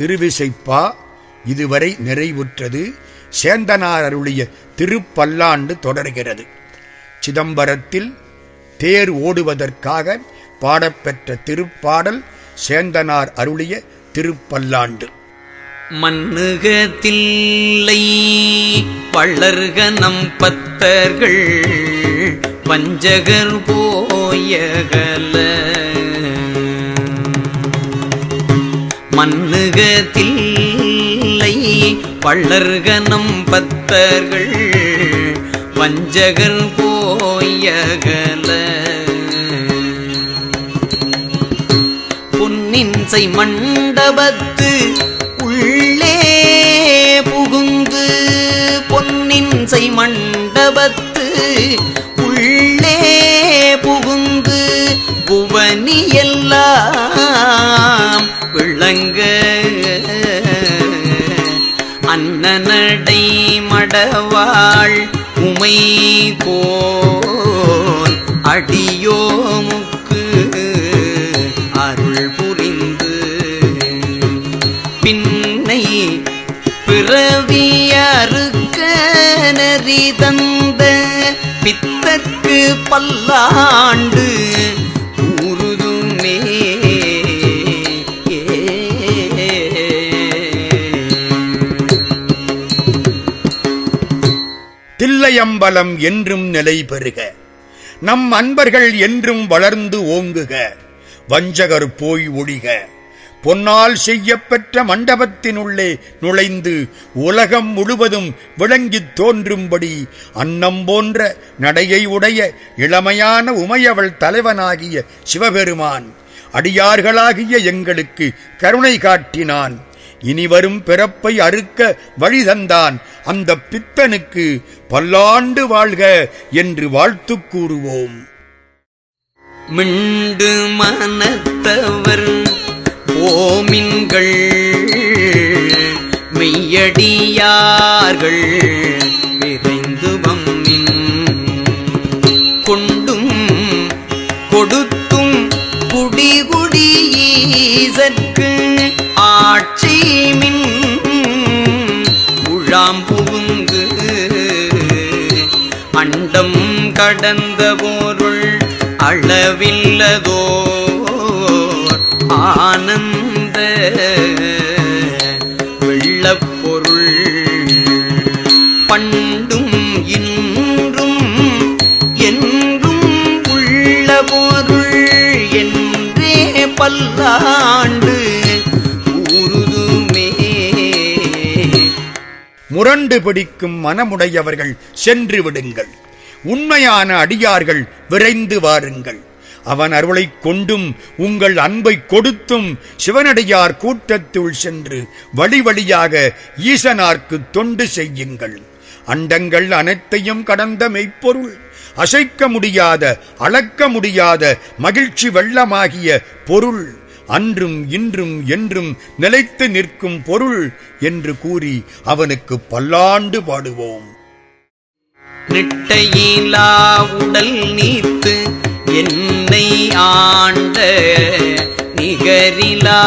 திருவிசைப்பா இதுவரை நிறைவுற்றது. சேந்தனார் அருளிய திருப்பல்லாண்டு தொடர்கிறது. சிதம்பரத்தில் தேர் ஓடுவதற்காக பாடப்பெற்ற திருப்பாடல் சேந்தனார் அருளிய திருப்பல்லாண்டு. மன்னுகத்தில்லை வளர்க நம் பத்தர்கள் வஞ்சகர் போயகல. மன்னுகத்தில்லை வளர்க நம் பத்தர்கள் வஞ்சகர் போயகல. பொன்னின்சை மண்டபத்து உள்ளே புகுந்து பொன்னின்சை மண்டபத்து உள்ளே புகுந்து புவனி எல்லாம் விளங்க அன்னநடை மடவாள் உமை கோல் அடியோமுக்கு அருள் புரிந்து பின்னை பிறவியறுக்க நெறி தந்த பித்தற்கு பல்லாண்டு ஊருதுமே. தில்லையம்பலம் என்றும் நிலை பெறுக. நம் அன்பர்கள் என்றும் வளர்ந்து ஓங்குக. வஞ்சகர் போய் ஒழிக. பொன்னால் செய்யப்பெற்ற மண்டபத்தினுள்ளே நுழைந்து உலகம் முழுவதும் விளங்கித் தோன்றும்படி அன்னம் போன்ற நடையை உடைய இளமையான உமையவள் தலைவனாகிய சிவபெருமான் அடியார்களாகிய எங்களுக்கு கருணை காட்டினான். இனிவரும் பிறப்பை அறுக்க வழி தந்தான். அந்த பித்தனுக்கு பல்லாண்டு வாழ்க என்று வாழ்த்து கூறுவோம். மிண்டு மனத்தவர் ஓமின்கள் மெய்யடியார்கள் விரைந்து வம்மின் கொண்டும் கொடுத்தும் குடிகுடி ஈசற்கு ஆட்சி மின் உழாம் புகுந்து அண்டம் கடந்த பொருள் அளவில்லதோ ஆனந்த வெள்ளப்பொருள் பண்டும் இன்றும் என்றும் உள்ள பொருள் என்றே பல்லாண்டு ஊருதுமே. முரண்டு பிடிக்கும் மனமுடையவர்கள் சென்று விடுங்கள். உண்மையான அடியார்கள் விரைந்து வாருங்கள். அவன் அருளைக் கொண்டும் உங்கள் அன்பை கொடுத்தும் சிவனடியார் கூட்டத்துள் சென்று வழி வழியாக ஈசனார்க்கு தொண்டு செய்யுங்கள். அண்டங்கள் அனைத்தையும் கடந்த மெய்ப்பொருள், அசைக்க முடியாத அளக்க முடியாத மகிழ்ச்சி வெள்ளமாகிய பொருள், அன்றும் இன்றும் என்றும் நிலைத்து நிற்கும் பொருள் என்று கூறி அவனுக்கு பல்லாண்டு பாடுவோம். நிட்டையிலா உடல் நீத்து என்னை ஆண்ட நிகரிலா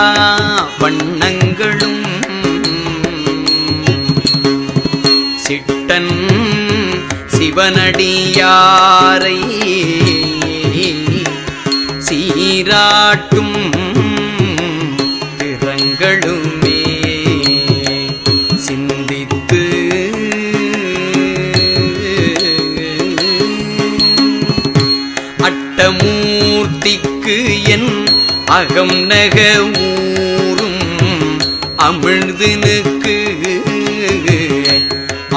வண்ணங்களும் சிட்டன் சிவனடியாரை சீராட்டும் திறங்களுமே சிந்தித்து அட்டமூர்த்திக்கு என் அகம் நக ஊரும் அமிழ்தினுக்கு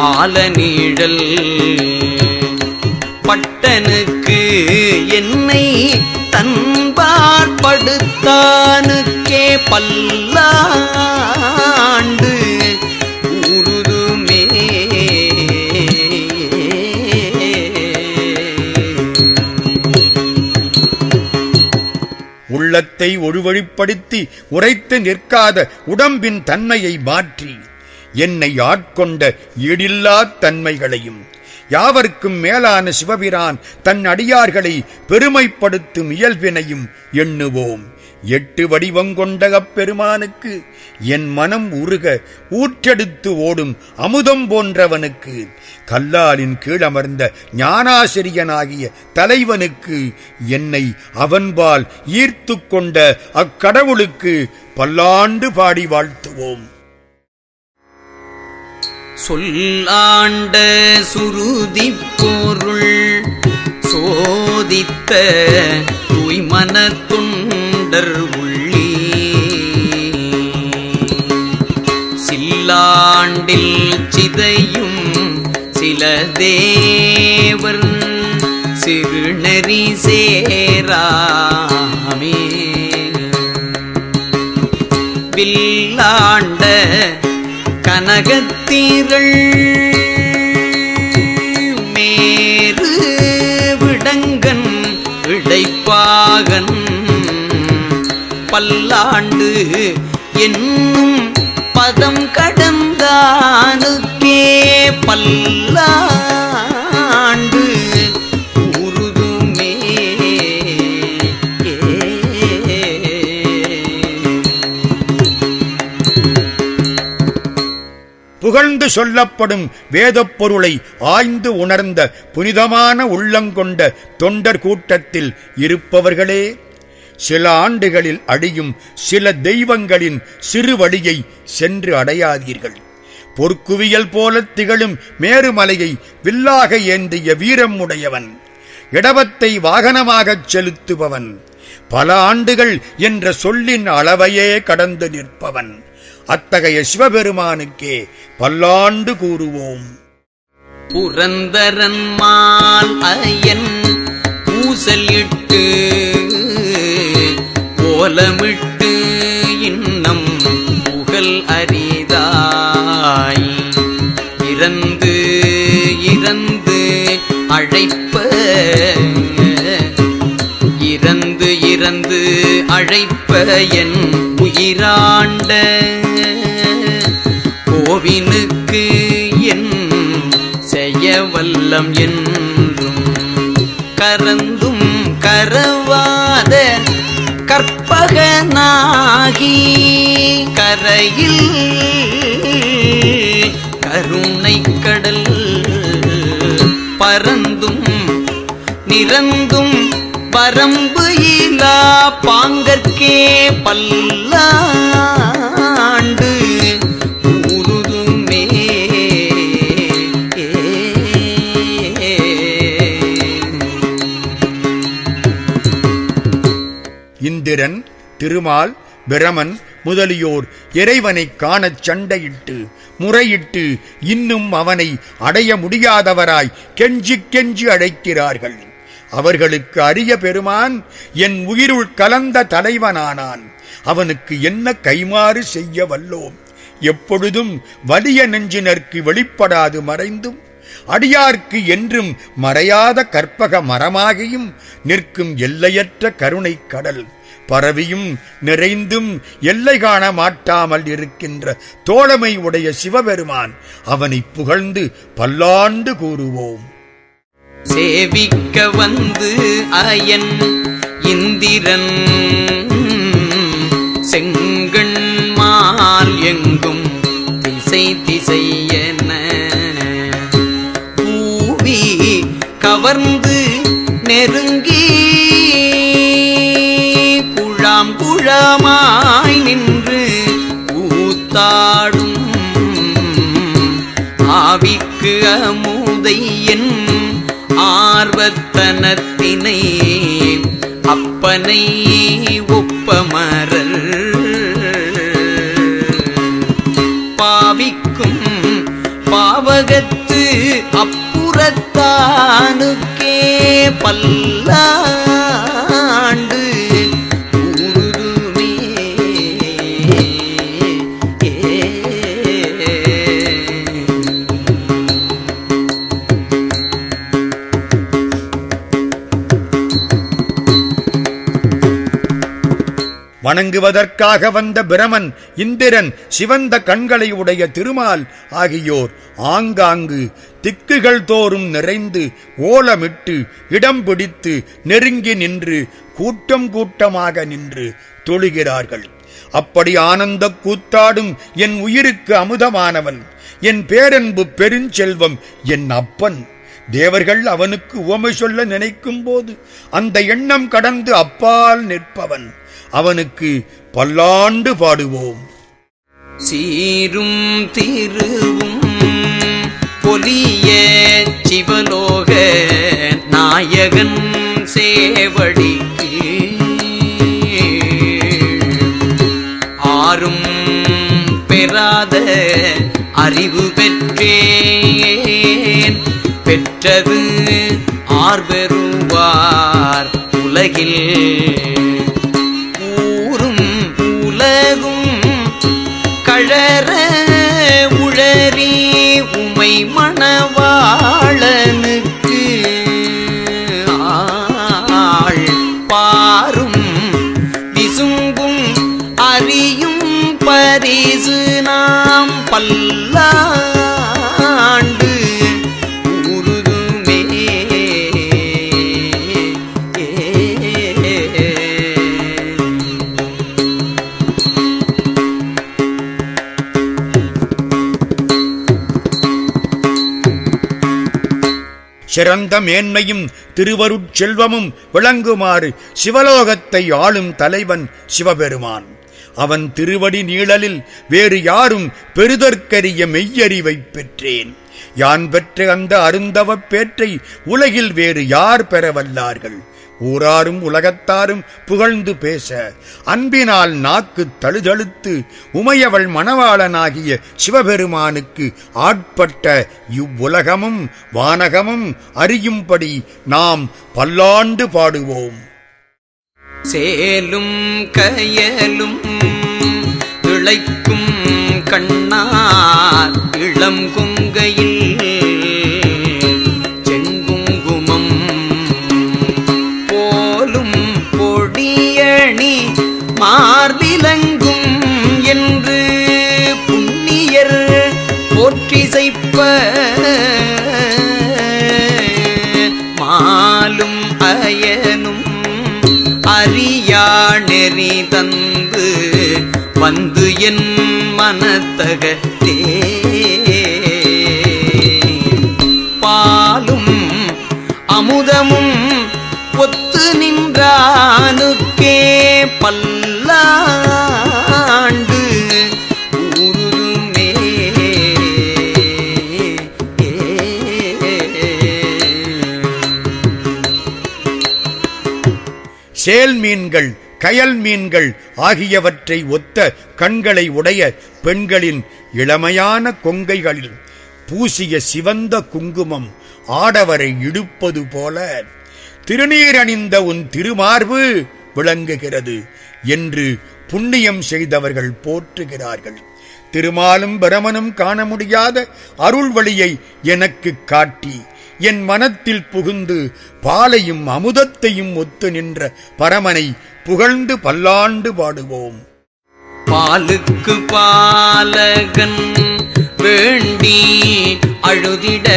ஆலநீழல் பட்டனுக்கு என்னை தன்பாற்படுத்தானுக்கே பல்லாண்டு ஊருதுமே. உள்ளத்தை ஒருவழிப்படுத்தி உரைத்து நிற்காத உடம்பின் தன்மையை மாற்றி என்னை ஆட்கொண்ட ஈடில்லா தன்மைகளையும் யாவர்க்கும் மேலான சிவபிரான் தன் அடியார்களை பெருமைப்படுத்தும் இயல்பினையும் எண்ணுவோம். 8 வடிவங்கொண்ட அப்பெருமானுக்கு என் மனம் உருக ஊற்றெடுத்து ஓடும் அமுதம் போன்றவனுக்கு, கல்லாலின் கீழமர்ந்த ஞானாசிரியனாகிய தலைவனுக்கு, என்னை அவன்பால் ஈர்த்து கொண்ட அக்கடவுளுக்கு பல்லாண்டு பாடி வாழ்த்துவோம். சொல்லாண்ட சுருதி பொருள் சோதித்த தூய்மன துண்டர் உள்ளி, சில்லாண்டில் சிதையும் சில தேவர் சிறுநெறி சேராமே, வில்லாண்ட கனகத்தீரள் மேரு விடங்கன் இடைப்பாகன், பல்லாண்டு என்னும் பதம் கடந்தானுக்கே பல்லாண்டு உருதுமே. புகழ்ந்து சொல்லப்படும் வேதப் பொருளை ஆய்ந்து உணர்ந்த புனிதமான உள்ளங்கொண்ட தொண்டர் கூட்டத்தில் இருப்பவர்களே, சில ஆண்டுகளில் அடியும் சில தெய்வங்களின் சிறு வழியை சென்று அடையாதீர்கள். பொற்குவியல் போல திகழும் மேருமலையை வில்லாக ஏந்திய வீரம் உடையவன், இடவத்தை வாகனமாகச் செலுத்துபவன், பல ஆண்டுகள் என்ற சொல்லின் அளவையே கடந்து நிற்பவன், அத்தகைய சிவபெருமானுக்கே பல்லாண்டு கூறுவோம். புரந்தரன் மால் அயன் பூசல் இட்டு ஓலமிட்டு இன்னம் புகழ் அரிதாய், இறந்து இறந்து அழைப்ப இறந்து இறந்து அழைப்ப என் உயிராண்ட கோவினுக்கு என் செய்ய வல்லம் என்றும் கரந்தும் கரவாத கற்பகனாகி கரையில் கருணை கடல் பரந்தும் நிறந்தும் பரம்பு இலா பாங்கற்கே பல்லாண்டு உருதுமே. இந்திரன், திருமால், பிரமன் முதலியோர் இறைவனைக் காணச் சண்டையிட்டு முறையிட்டு இன்னும் அவனை அடைய முடியாதவராய் கெஞ்சி கெஞ்சி அழைக்கிறார்கள். அவர்களுக்கு அரிய பெருமான் என் உயிருள் கலந்த தலைவனானான். அவனுக்கு என்ன கைமாறு செய்ய வல்லோம்? எப்பொழுதும் வலிய நெஞ்சினர்க்கு வெளிப்படாது மறைந்தும் அடியார்க்கு என்றும் மறையாத கற்பக மரமாகியும் நிற்கும் எல்லையற்ற கருணை கடல் பரவியும் நிறைந்தும் எல்லை காண மாட்டாமல் இருக்கின்ற தோழமை உடைய சிவபெருமான், அவனை புகழ்ந்து பல்லாண்டு கூறுவோம். சேவிக்க வந்து அயன் இந்திரன் செங்கண்மால் எங்கும் திசை திசையென பூவி கவர்ந்து நெருங்கி குழாம் குழாமாய் நின்று கூத்தாடும் ஆவிக்கு அமுதையன் ஆர்வத்தனத்தினை அப்பனை ஒப்பமரல் பாவிக்கும் பாவகத்து அப்புறத்தானுக்கே பல்லாண்டு உருதுமே. வணங்குவதற்காக வந்த பிரமன், இந்திரன், சிவந்த கண்களை உடைய திருமால் ஆகியோர் ஆங்காங்கு திக்குகள் தோறும் நிறைந்து ஓலமிட்டு இடம் பிடித்து நெருங்கி நின்று கூட்டம் கூட்டமாக நின்று தொழுகிறார்கள். அப்படி ஆனந்த கூத்தாடும் என் உயிருக்கு அமுதமானவன், என் பேரன்பு பெருஞ்செல்வம், என் அப்பன். தேவர்கள் அவனுக்கு உவமை சொல்ல நினைக்கும் போது அந்த எண்ணம் கடந்து அப்பால் நிற்பவன். அவனுக்கு பல்லாண்டு பாடுவோம். சீரும் திருவும் பொலிய சிவலோக நாயகன் சேவடிக்கு ஆரும் பெறாத அறிவு பெற்றேன், பெற்றது ஆர்பெறுவார் உலகில். ஊரும் உலகும் கழற உழறி உமை மணவாளனுக்கு ஆள் பாரும் விசும்பும் அறியும் பரிசு நாம் பல்லாண்டு உருதுமே. சிறந்த மேன்மையும் திருவருட்செல்வமும் விளங்குமாறு சிவலோகத்தை ஆளும் தலைவன் சிவபெருமான். அவன் திருவடி நீழலில் வேறு யாரும் பெறுதற்கரிய மெய்யறிவை பெற்றேன். யான் பெற்ற அந்த அருந்தவப் பேற்றை உலகில் வேறு யார் பெறவல்லார்கள்? ஊராரும் உலகத்தாரும் புகழ்ந்து பேச அன்பினால் நாக்கு தழுதழுத்து உமையவள் மணவாளனாகிய சிவபெருமானுக்கு ஆட்பட்ட இவ்வுலகமும் வானகமும் அறியும்படி நாம் பல்லாண்டு பாடுவோம். சேலும் கயலும் இளைக்கும் கண்ணார் இளம் கொங்கையில் செங்குங்குமம் போலும் பொடியணி மார்பிலங்கும் என்று புண்ணியர் போற்றிசைப்ப மாலும் அயனும் அறியா நெறி தந்து வந்து என் மனத்தகத்தே பாலும் அமுதமும் ஒத்து நின்றானுக்கே பல்லாண்டு உருமே. சேல் மீன்கள் கயல் மீன்கள் ஆகியவற்றை ஒத்த கண்களை உடைய பெண்களின் இளமையான கொங்கைகளில் பூசிய சிவந்த குங்குமம் ஆடவரை இழுப்பது போல திருநீர் அணிந்த உன் திருமார்பு விளங்குகிறது என்று புண்ணியம் செய்தவர்கள் போற்றுகிறார்கள். திருமாலும் பிரமனும் காண முடியாத அருள் வழியை எனக்கு காட்டி என் மனத்தில் புகுந்து பாலையும் அமுதத்தையும் ஒத்து நின்ற பரமனை புகழ்ந்து பல்லாண்டு பாடுவோம். பாலுக்கு பாலகன் வேண்டி அழுதிட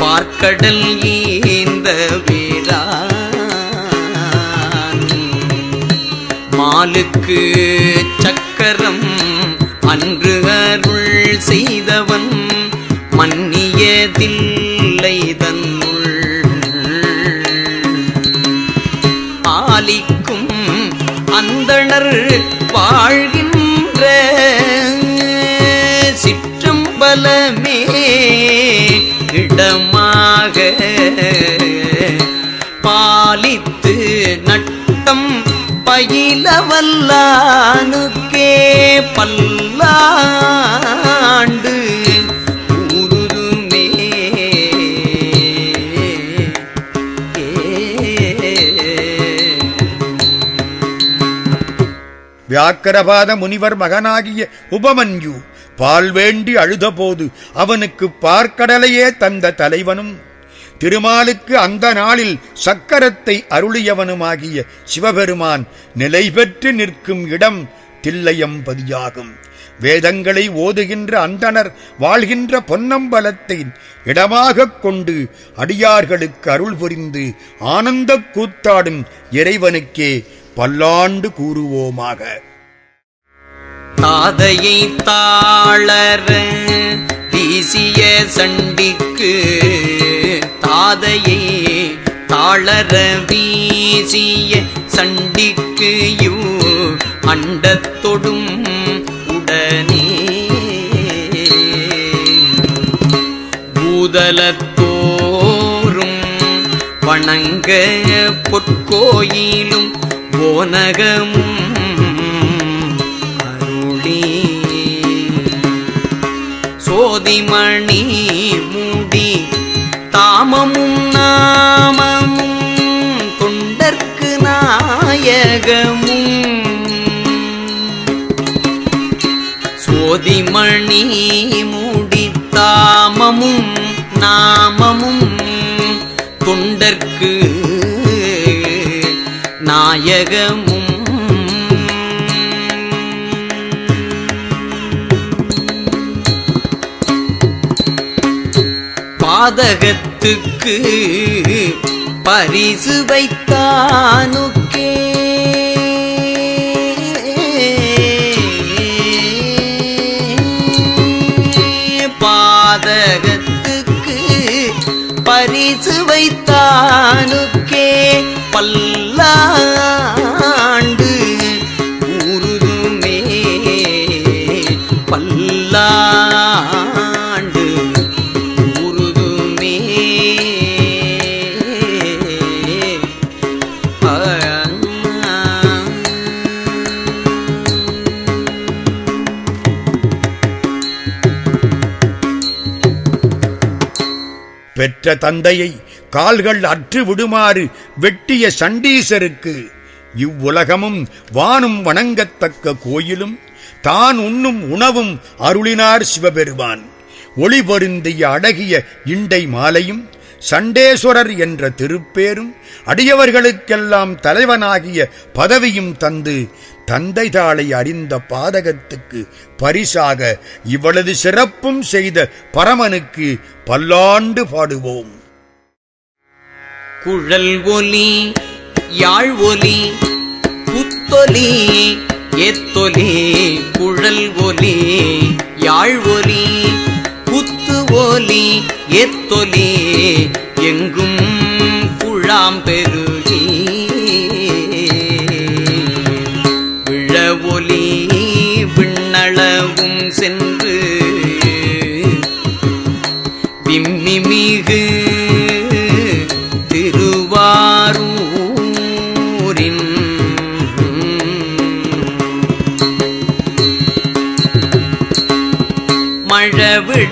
பார்க்கடல் ஈந்த வீரான் மாலுக்கு சக்கரம் அன்று அருள் செய்தவன் மன்னியதில்லை தன்னுள் ஆலிக்கும் அந்தணர் வாழ்கின்ற சிற்றம்பலமே இடமாக பாலித்து நட்டம் பயிலவல்லானுக்கே பல்லாண்டு உருதுமே. வியாக்கரபாத முனிவர் மகனாகிய உபமன்யு பால் வேண்டி அழுதபோது அவனுக்கு பார்க்கடலையே தந்த தலைவனும் திருமாலுக்கு அந்த நாளில் சக்கரத்தை அருளியவனுமாகிய சிவபெருமான் நிலை பெற்று நிற்கும் இடம் தில்லையம்பதியாகும். வேதங்களை ஓதுகின்ற அந்தணர் வாழ்கின்ற பொன்னம்பலத்தை இடமாகக் கொண்டு அடியார்களுக்கு அருள் புரிந்து ஆனந்த கூத்தாடும் இறைவனுக்கே பல்லாண்டு கூறுவோமாக. தாதையை தாளர வீசிய சண்டிக்கு தாதையை தாளர வீசிய சண்டிக்கு அண்டத்தொடும் உடனே பூதலத்தோறும் வணங்க பொற்கோயிலும் போனகமும் அருளி சோதிமணி மூடி தாமமும் நாமமும் தொண்டர்க்கு நாயகமும் சோதிமணி மூடி தாமமும் நாமமும் தொண்டர்க்கு நாயகமும் பாதகத்துக்கு பரிசு வைத்தானுக்கே பாதகத்துக்கு பரிசு வைத்தானுக்கே பல்லாண்டு ஊருதுமே பல்லாண்டு ஊருதுமே. பெற்ற தந்தையை கால்கள் அற்று விடுமாறு வெட்டிய சண்டீசருக்கு இவ்வுலகமும் வானும் வணங்கத்தக்க கோயிலும் தான் உண்ணும் உணவும் அருளினார் சிவபெருமான். ஒளி பொருந்திய அழகிய இண்டை மாலையும் சண்டேஸ்வரர் என்ற திருப்பேரும் அடியவர்களுக்கெல்லாம் தலைவனாகிய பதவியும் தந்து தந்தை தாளை அறிந்த பாதகத்துக்கு பரிசாக இவ்வளவு சிறப்பும் செய்த பரமனுக்கு பல்லாண்டு பாடுவோம். குழல் ஒலி யாழ் ஒலி புத்தொலி ஏத்தொலி குழல் ஒலி யாழ் ஒலி புத்து ஒலி ஏத்தொலி எங்கும் குழாம் பெருகி விழ ஒலி விண்ணளவும் சென்று விம்மிமிகு திருவாரூரின்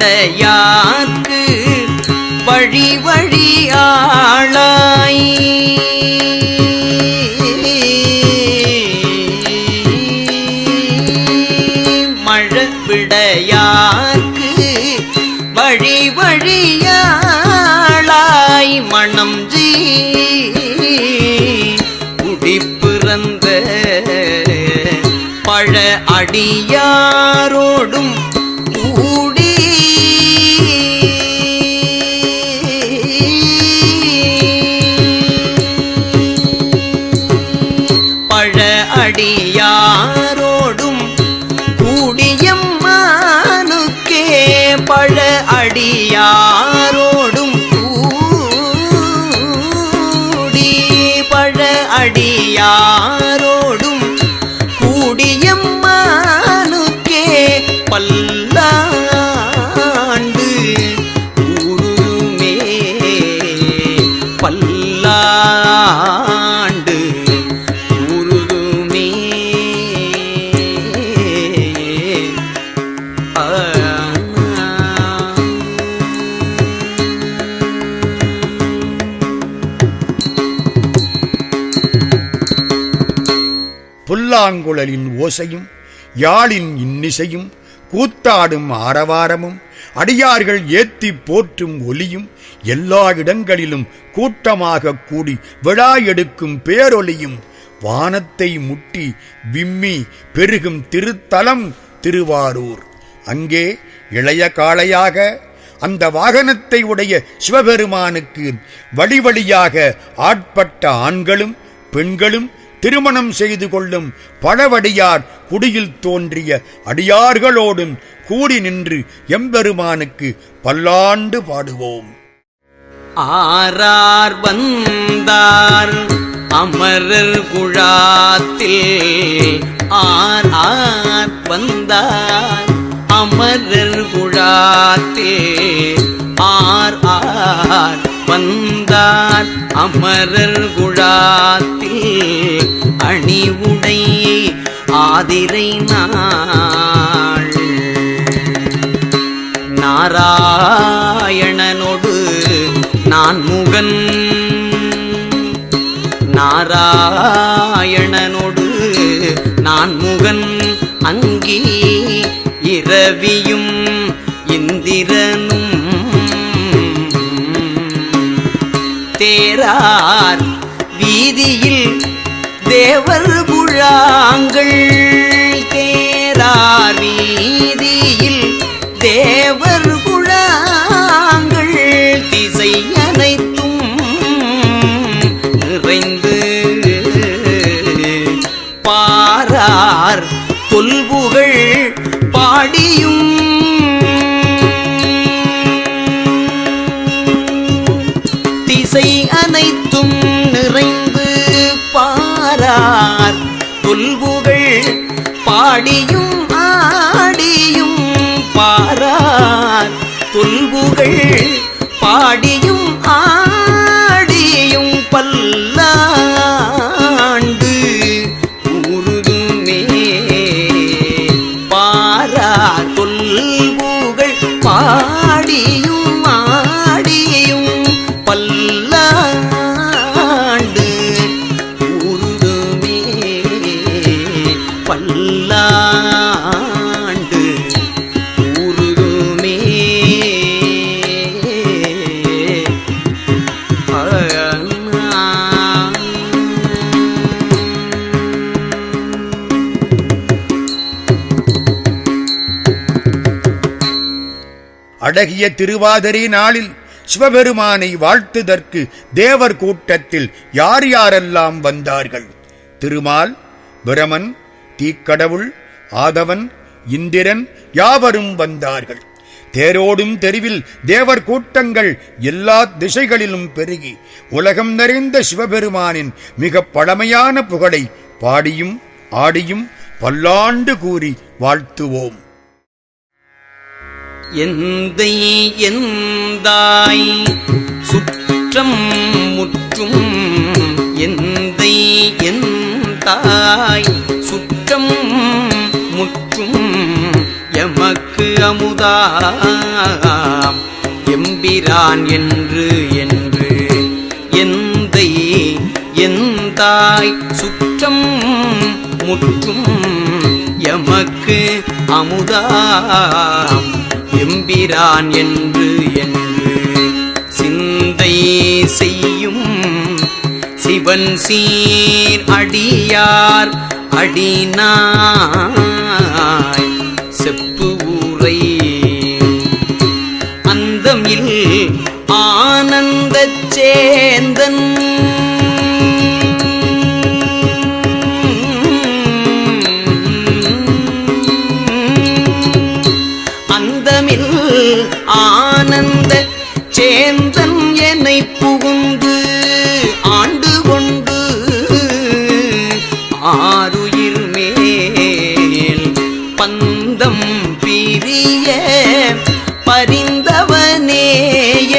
மழவிடையார்க்கு வழி வழியாளாய் மழவிடையார்க்கு வழி வழியாளாய் மணம் குடிப்பிறந்த பழ அடியாரோடும் கூடி பழ அடியாரோடும் கூடியம்மானுக்கே பழ அடியாரோடும் கூடி பழ அடியாரோடும் கூடியம்மானுக்கே பல்லாண்டு ஊருமே பல்லாண்டு ஊருமே. புல்லாங்குழலின் ஓசையும் யாழின் இன்னிசையும் கூத்தாடும் ஆரவாரமும் அடியார்கள் ஏத்தி போற்றும் ஒலியும் எல்லா இடங்களிலும் கூட்டமாக கூடி விழா எடுக்கும் பேரொலியும் வானத்தை முட்டி விம்மி பெருகும் திருத்தலம் திருவாரூர். அங்கே இளைய காளையாக அந்த வாகனத்தை உடைய சிவபெருமானுக்கு வழி வழியாக ஆட்பட்ட ஆண்களும் பெண்களும் திருமணம் செய்து கொள்ளும் பழவடியார் குடியில் தோன்றிய அடியார்களோடும் கூடி நின்று எம்பெருமானுக்கு பல்லாண்டு பாடுவோம். ஆரார் வந்தார் அமரர் குழாத்தில், ஆர் வந்தார் அமரர் குழாத்தில், ஆர் வந்தார் அமரர் குழாத்தில், அணிவுடை ஆதிரை நாள் நாராயணனோடு நான்முகன், நாராயணனோடு நான்முகன் அங்கி இரவியும் இந்திரனும் தேரார் வீதியில் தேவர் புழாங்கள், தேரார் வீதியில் தேவர் குழாங்கள், திசை அனைத்தும் நிறைந்து பாரார் தொல்புகழ் பாடியும், திசை அனைத்தும் நிறைந்து பாரார் தொல்புகழ் பாடியும் ஆடியும், பாரார் தொல்புகழ் பாடியும் ஆடியும் பல்லாண்டு உருதுமே, பாரார் தொல்புகழ் பாடியும் ஆடியும் பல்லாண்டு உருதுமே, பல்லாண்டு உருதுமே. அழகிய திருவாதிரை நாளில் சிவபெருமானை வாழ்த்துதற்கு தேவர் கூட்டத்தில் யார் யாரெல்லாம் வந்தார்கள்? திருமால், பிரமன், தீக்கடவுள், ஆதவன், இந்திரன் யாவரும் வந்தார்கள். தேரோடும் தெருவில் தேவர் கூட்டங்கள் எல்லா திசைகளிலும் பெருகி உலகம் நிறைந்த சிவபெருமானின் மிக பழமையான புகழை பாடியும் ஆடியும் பல்லாண்டு கூறி வாழ்த்துவோம். எந்தை எந்தாய் சுற்றம் முற்றும், எந்தை எந்தாய் சுற்றம் முற்றும், எமக்கு அமுதாம் எம்பிரான் என்று என்று, எந்தை எந்தாய் சுற்றம் முற்றும், எமக்கு அமுதாம் எம்பிரான் என்று என்று, சிந்தை செய்யும் சிவன் சீர் அடியார் அடினாய் செப்பு ஊரை, அந்தமில் ஆனந்தச் சேந்தன் ஆனந்த சேந்தன் என்னை புகுந்து ஆண்டு கொண்டு ஆருயிர் மேல் பந்தம் பிரிய பரிந்தவனே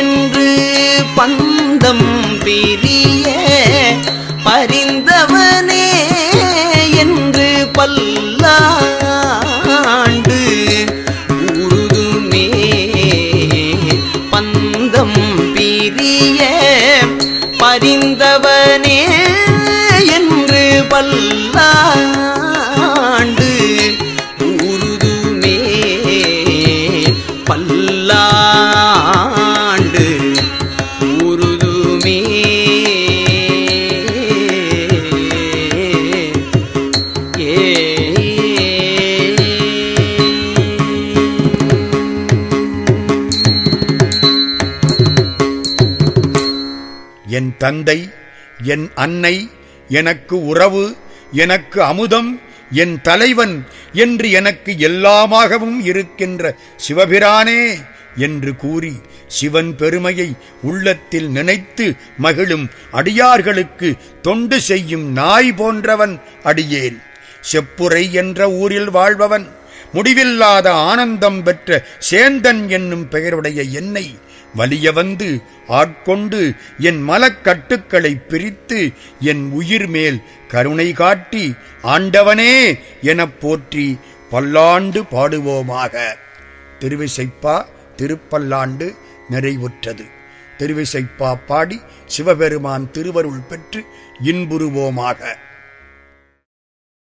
என்று, பந்தம் பிரிய பரிந்தவனே என்று பல்லாண்டு உருதுமே, பந்தம் பிரிய பரிந்தவனே என்று பல்லாண்டு உருதுமே, பல்லாண்டு உருதுமே. என் தந்தை, என் அன்னை, எனக்கு உறவு, எனக்கு அமுதம், என் தலைவன் என்று எனக்கு எல்லாமாகவும் இருக்கின்ற சிவபிரானே என்று கூறி சிவன் பெருமையை உள்ளத்தில் நினைத்து மகிழும் அடியார்களுக்கு தொண்டு செய்யும் நாய் போன்றவன் அடியேன். செப்புரை என்ற ஊரில் வாழ்பவன், முடிவில்லாத ஆனந்தம் பெற்ற சேந்தன் என்னும் பெயருடைய என்னை வலிய வந்து ஆட்கொண்டு என் மலக்கட்டுக்களை பிரித்து என் உயிர் மேல் கருணை காட்டி ஆண்டவனே எனப் போற்றி பல்லாண்டு பாடுவோமாக. திருவிசைப்பா திருப்பல்லாண்டு நிறைவுற்றது. திருவிசைப்பா பாடி சிவபெருமான் திருவருள் பெற்று இன்புறுவோமாக.